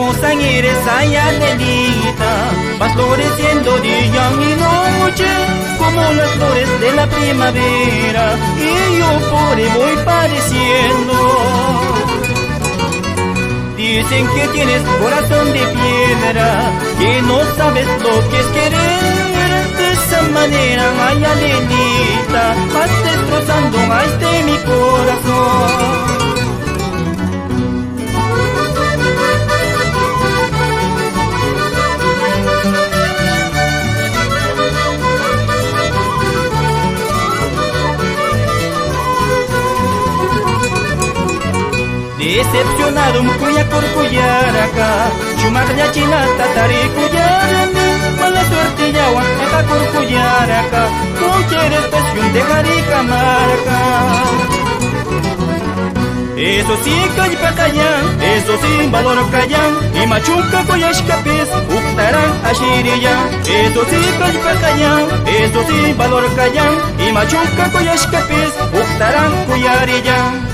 hermosa eres, ay Adelita, vas floreciendo día y noche, como las flores de la primavera, y yo por ahí voy padeciendo. Dicen que tienes corazón de piedra, que no sabes lo que es querer. De esa manera, ay Adelita, vas destrozando a mi corazón. Decepcionado cuya corcuyaraca, chumarya china tatari cuyarani, mala suerte ya guaneta corcuyaraca, cualquier estación de Jaricamarca. Eso sí, callpacayan, eso sí, valor callan, y machuca coyashcapis, uktaran ashiriya. Eso sí, callpacayan, eso sí, valor callan, y machuca coyashcapis, uktaran cuyarilla.